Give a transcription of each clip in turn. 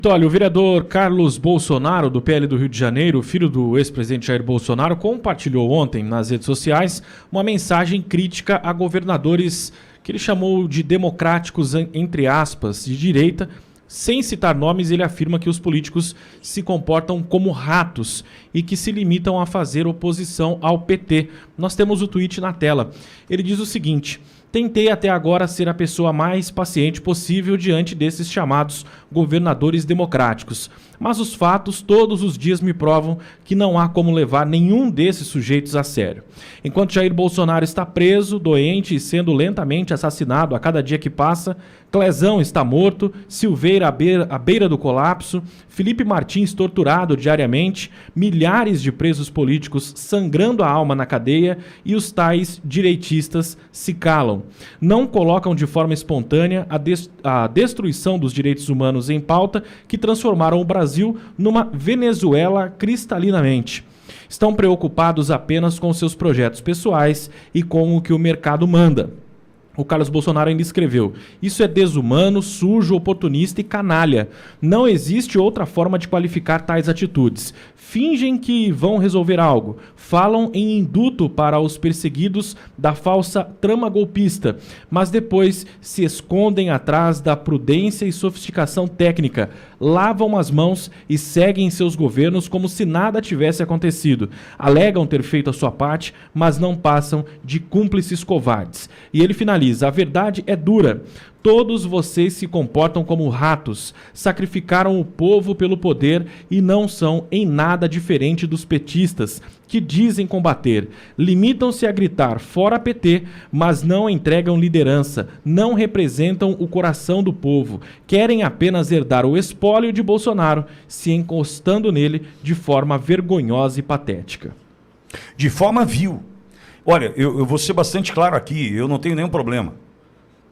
Olha, o vereador Carlos Bolsonaro, do PL do Rio de Janeiro, filho do ex-presidente Jair Bolsonaro, compartilhou ontem nas redes sociais uma mensagem crítica a governadores que ele chamou de democráticos, entre aspas, de direita. Sem citar nomes, ele afirma que os políticos se comportam como ratos e que se limitam a fazer oposição ao PT. Nós temos o tweet na tela. Ele diz o seguinte: tentei até agora ser a pessoa mais paciente possível diante desses chamados governadores democráticos. Mas os fatos todos os dias me provam que não há como levar nenhum desses sujeitos a sério. Enquanto Jair Bolsonaro está preso, doente e sendo lentamente assassinado a cada dia que passa, Clezão está morto, Silveira à beira do colapso, Felipe Martins torturado diariamente, milhares de presos políticos sangrando a alma na cadeia e os tais direitistas se calam. Não colocam de forma espontânea a destruição dos direitos humanos em pauta que transformaram o Brasil numa Venezuela cristalinamente. Estão preocupados apenas com seus projetos pessoais e com o que o mercado manda. O Carlos Bolsonaro ainda escreveu: isso é desumano, sujo, oportunista e canalha. Não existe outra forma de qualificar tais atitudes. Fingem que vão resolver algo. Falam em induto para os perseguidos da falsa trama golpista, mas depois se escondem atrás da prudência e sofisticação técnica, lavam as mãos e seguem seus governos como se nada tivesse acontecido. Alegam ter feito a sua parte, mas não passam de cúmplices covardes. E ele finaliza: a verdade é dura. Todos vocês se comportam como ratos, sacrificaram o povo pelo poder e não são em nada diferente dos petistas, que dizem combater. Limitam-se a gritar fora PT, mas não entregam liderança, não representam o coração do povo, querem apenas herdar o espólio de Bolsonaro, se encostando nele de forma vergonhosa e patética. De forma vil. Olha, eu vou ser bastante claro aqui, eu não tenho nenhum problema.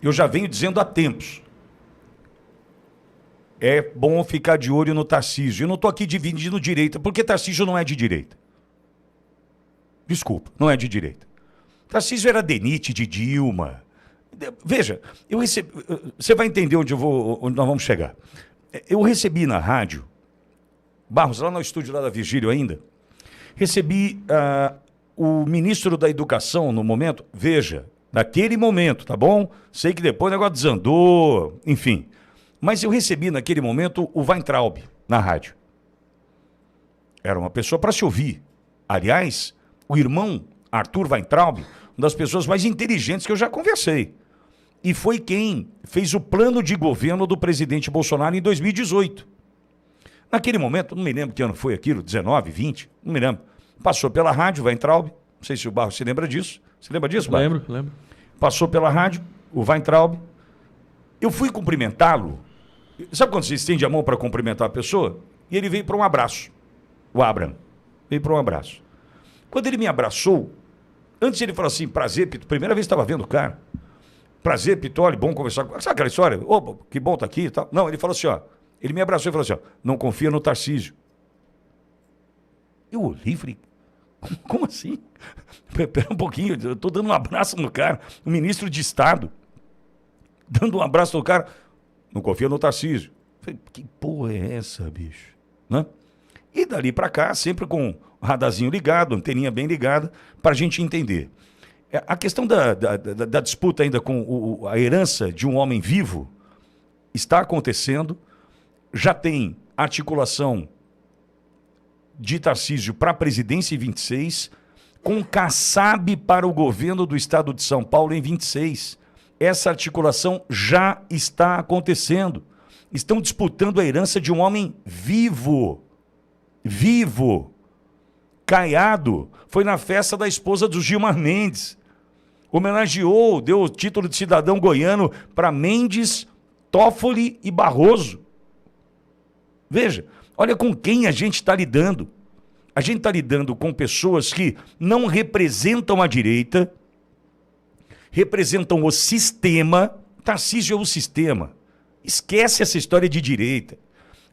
Eu já venho dizendo há tempos. É bom ficar de olho no Tarcísio. Eu não estou aqui dividindo direita, porque Tarcísio não é de direita. Desculpa, não é de direita. Tarcísio era DENIT de Dilma. Veja, você vai entender onde nós vamos chegar. Eu recebi na rádio, Barros, lá no estúdio lá da Virgílio ainda, recebi o ministro da Educação no momento, veja, naquele momento, tá bom? Sei que depois o negócio desandou, enfim. Mas eu recebi naquele momento o Weintraub na rádio. Era uma pessoa para se ouvir. Aliás, o irmão Arthur Weintraub, uma das pessoas mais inteligentes que eu já conversei. E foi quem fez o plano de governo do presidente Bolsonaro em 2018. Naquele momento, não me lembro que ano foi aquilo, 19, 20, não me lembro. Passou pela rádio, Weintraub, não sei se o Barros se lembra disso. Você lembra disso, Barros? Lembro. Passou pela rádio, o Weintraub. Eu fui cumprimentá-lo. Sabe quando você estende a mão para cumprimentar a pessoa? E ele veio para um abraço. O Abraham veio para um abraço. Quando ele me abraçou, antes ele falou assim: prazer, Pitoli. Primeira vez que estava vendo o cara. Prazer, Pitoli, bom conversar com. Sabe aquela história? Opa, que bom estar aqui e tal. Não, ele falou assim: ó. Ele me abraçou e falou assim: ó, não confia no Tarcísio. Eu olhei e falei: como assim? Espera um pouquinho, eu estou dando um abraço no cara, o ministro de Estado, dando um abraço no cara, não confia no Tarcísio. Falei, que porra é essa, bicho? Né? E dali para cá, sempre com o radarzinho ligado, anteninha bem ligada, para a gente entender. A questão da disputa ainda com a herança de um homem vivo está acontecendo, já tem articulação de Tarcísio para a presidência em 26, com Kassab para o governo do estado de São Paulo em 26. Essa articulação já está acontecendo. Estão disputando a herança de um homem vivo. Vivo. Caiado foi na festa da esposa do Gilmar Mendes. Homenageou, deu o título de cidadão goiano para Mendes, Toffoli e Barroso. Veja, olha com quem a gente está lidando. A gente está lidando com pessoas que não representam a direita, representam o sistema. Tarcísio é o sistema. Esquece essa história de direita.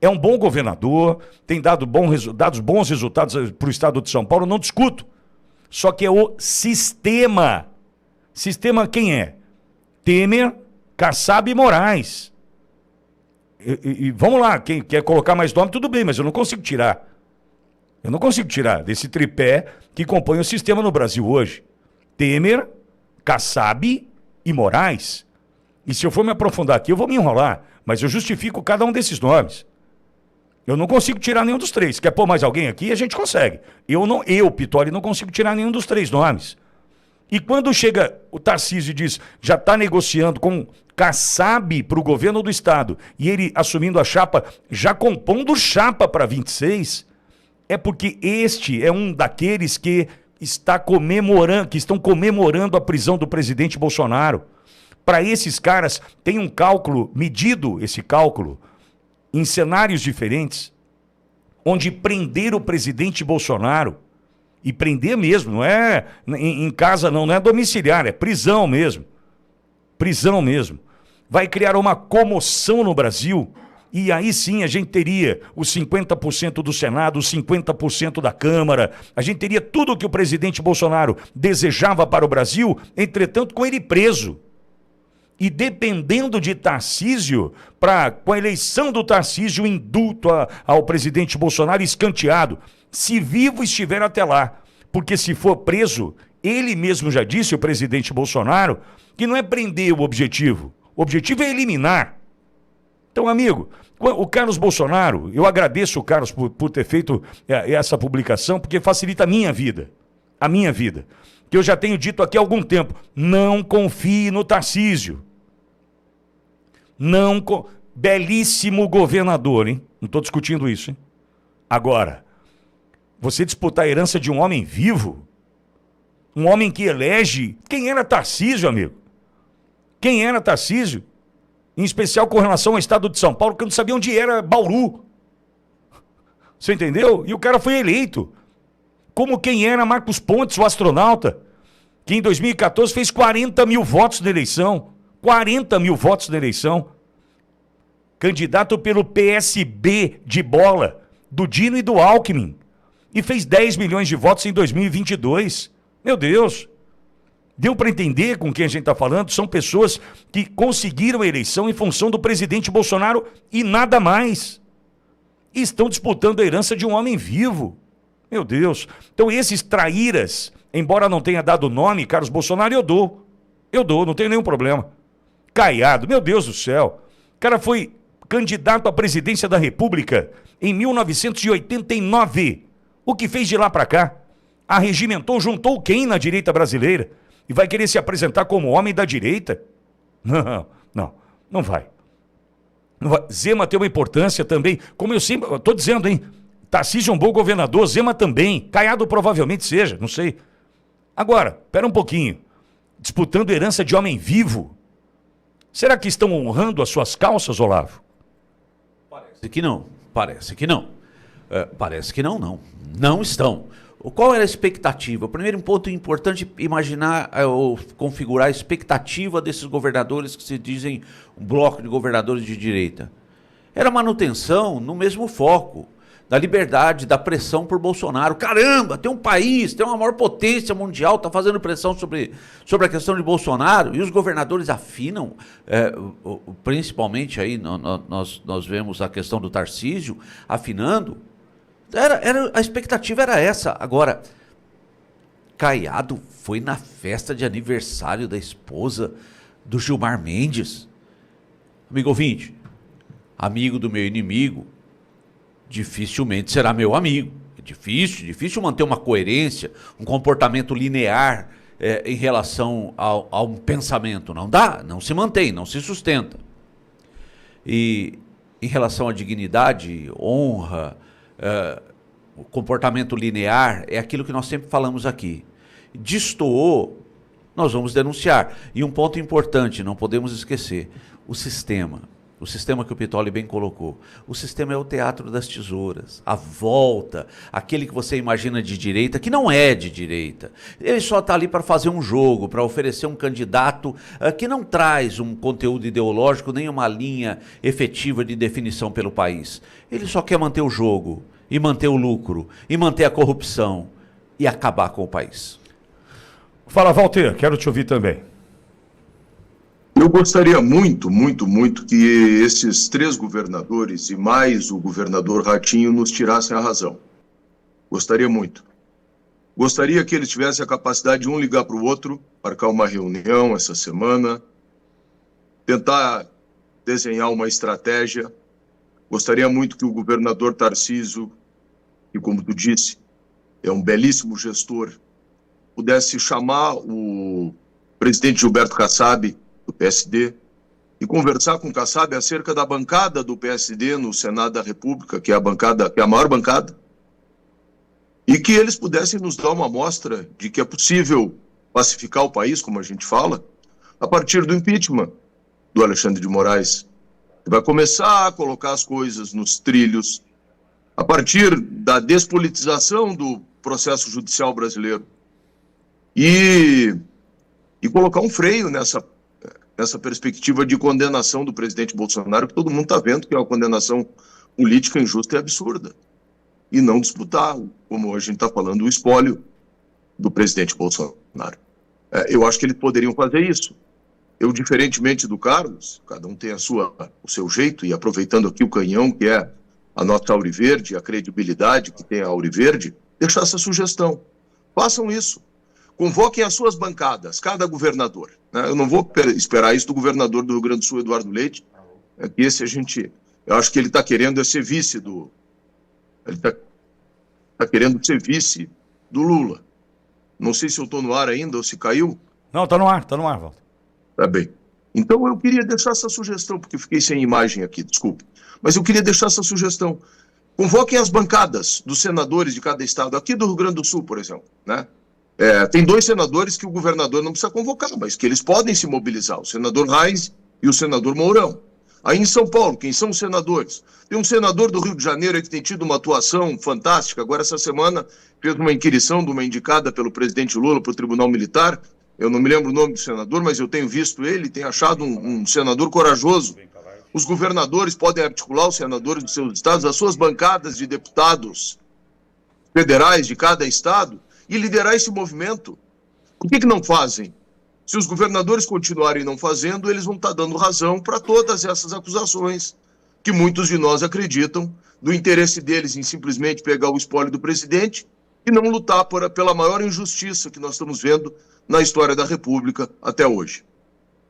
É um bom governador, tem dado bons resultados para o estado de São Paulo, não discuto. Só que é o sistema. Sistema quem é? Temer, Kassab e Moraes. E vamos lá, quem quer colocar mais nome, tudo bem, mas eu não consigo tirar. Eu não consigo tirar desse tripé que compõe o sistema no Brasil hoje. Temer, Kassab e Moraes. E se eu for me aprofundar aqui, eu vou me enrolar. Mas eu justifico cada um desses nomes. Eu não consigo tirar nenhum dos três. Quer pôr mais alguém aqui? A gente consegue. Eu, Pittoli, não consigo tirar nenhum dos três nomes. E quando chega o Tarcísio e diz, já está negociando com Kassab para o governo do Estado, e ele assumindo a chapa, já compondo chapa para 26, é porque este é um daqueles que estão comemorando a prisão do presidente Bolsonaro. Para esses caras, tem um cálculo, medido esse cálculo, em cenários diferentes, onde prender o presidente Bolsonaro, e prender mesmo, não é em casa não é domiciliar, é prisão mesmo, vai criar uma comoção no Brasil, e aí sim a gente teria os 50% do Senado, os 50% da Câmara, a gente teria tudo o que o presidente Bolsonaro desejava para o Brasil, entretanto com ele preso. E dependendo de Tarcísio, com a eleição do Tarcísio, o indulto ao presidente Bolsonaro escanteado, se vivo estiver até lá. Porque se for preso, ele mesmo já disse, o presidente Bolsonaro, que não é prender o objetivo é eliminar. Então, amigo, o Carlos Bolsonaro, eu agradeço o Carlos por ter feito essa publicação, porque facilita a minha vida, que eu já tenho dito aqui há algum tempo, não confie no Tarcísio. Belíssimo governador, hein? Não estou discutindo isso, hein? Agora, você disputar a herança de um homem vivo, um homem que elege... Quem era Tarcísio, amigo? Quem era Tarcísio? Em especial com relação ao estado de São Paulo, que eu não sabia onde era Bauru. Você entendeu? E o cara foi eleito. Como quem era Marcos Pontes, o astronauta, que em 2014 fez 40 mil votos na eleição. 40 mil votos na eleição. Candidato pelo PSB de bola, do Dino e do Alckmin. E fez 10 milhões de votos em 2022. Meu Deus. Deu para entender com quem a gente está falando? São pessoas que conseguiram a eleição em função do presidente Bolsonaro e nada mais. E estão disputando a herança de um homem vivo. Meu Deus. Então esses traíras, embora não tenha dado nome, Carlos Bolsonaro, eu dou, não tenho nenhum problema. Caiado, meu Deus do céu. O cara foi candidato à presidência da República em 1989. O que fez de lá para cá? Arregimentou, juntou quem na direita brasileira? E vai querer se apresentar como homem da direita? Não vai. Zema tem uma importância também, como eu sempre estou dizendo, hein? Tarcísio é um bom governador, Zema também, Caiado provavelmente seja, não sei. Agora, espera um pouquinho, disputando herança de homem vivo, será que estão honrando as suas calças, Olavo? Parece que não. Não estão. Qual era a expectativa? O primeiro ponto importante é imaginar ou configurar a expectativa desses governadores que se dizem um bloco de governadores de direita. Era manutenção no mesmo foco, da liberdade, da pressão por Bolsonaro. Caramba, tem um país, tem uma maior potência mundial, está fazendo pressão sobre a questão de Bolsonaro, e os governadores afinam, principalmente aí nós vemos a questão do Tarcísio afinando. A expectativa era essa. Agora, Caiado foi na festa de aniversário da esposa do Gilmar Mendes. Amigo ouvinte, amigo do meu inimigo, dificilmente será meu amigo. É difícil manter uma coerência, um comportamento linear em relação a um pensamento. Não dá, não se mantém, não se sustenta. E em relação à dignidade, honra, o comportamento linear é aquilo que nós sempre falamos aqui. Destoou, nós vamos denunciar. E um ponto importante, não podemos esquecer, o sistema que o Pittoli bem colocou. O sistema é o teatro das tesouras, a volta, aquele que você imagina de direita, que não é de direita. Ele só está ali para fazer um jogo, para oferecer um candidato que não traz um conteúdo ideológico, nem uma linha efetiva de definição pelo país. Ele só quer manter o jogo, e manter o lucro, e manter a corrupção, e acabar com o país. Fala, Walter, quero te ouvir também. Eu gostaria muito, muito, muito que esses 3 governadores e mais o governador Ratinho nos tirassem a razão. Gostaria muito. Gostaria que eles tivessem a capacidade de um ligar para o outro, marcar uma reunião essa semana, tentar desenhar uma estratégia. Gostaria muito que o governador Tarcísio, que, como tu disse, é um belíssimo gestor, pudesse chamar o presidente Gilberto Kassab, do PSD, e conversar com o Kassab acerca da bancada do PSD no Senado da República, que é a maior bancada, e que eles pudessem nos dar uma amostra de que é possível pacificar o país, como a gente fala, a partir do impeachment do Alexandre de Moraes, que vai começar a colocar as coisas nos trilhos, a partir da despolitização do processo judicial brasileiro, e colocar um freio nessa perspectiva de condenação do presidente Bolsonaro, que todo mundo está vendo que é uma condenação política injusta e absurda. E não disputar, como a gente está falando, o espólio do presidente Bolsonaro. Eu acho que eles poderiam fazer isso. Eu, diferentemente do Carlos, cada um tem o seu jeito, e aproveitando aqui o canhão, que é a nossa Auriverde, a credibilidade que tem a Auriverde, deixar essa sugestão. Façam isso. Convoquem as suas bancadas, cada governador. Né? Eu não vou esperar isso do governador do Rio Grande do Sul, Eduardo Leite. Eu acho que ele está querendo ser vice do... Ele está querendo ser vice do Lula. Não sei se eu estou no ar ainda ou se caiu. Não, está no ar, Walter. Tá bem. Então eu queria deixar essa sugestão, porque fiquei sem imagem aqui, desculpe. Mas eu queria deixar essa sugestão. Convoquem as bancadas dos senadores de cada estado, aqui do Rio Grande do Sul, por exemplo. Né? Tem 2 senadores que o governador não precisa convocar, mas que eles podem se mobilizar, o senador Reis e o senador Mourão. Aí em São Paulo, quem são os senadores? Tem um senador do Rio de Janeiro que tem tido uma atuação fantástica. Agora, essa semana, fez uma inquirição de uma indicada pelo presidente Lula para o Tribunal Militar. Eu não me lembro o nome do senador, mas eu tenho visto ele, tenho achado um senador corajoso. Os governadores podem articular, os senadores dos seus estados, as suas bancadas de deputados federais de cada estado e liderar esse movimento. Por que não fazem? Se os governadores continuarem não fazendo, eles vão estar dando razão para todas essas acusações que muitos de nós acreditam do interesse deles em simplesmente pegar o espólio do presidente e não lutar pela maior injustiça que nós estamos vendo na história da República até hoje.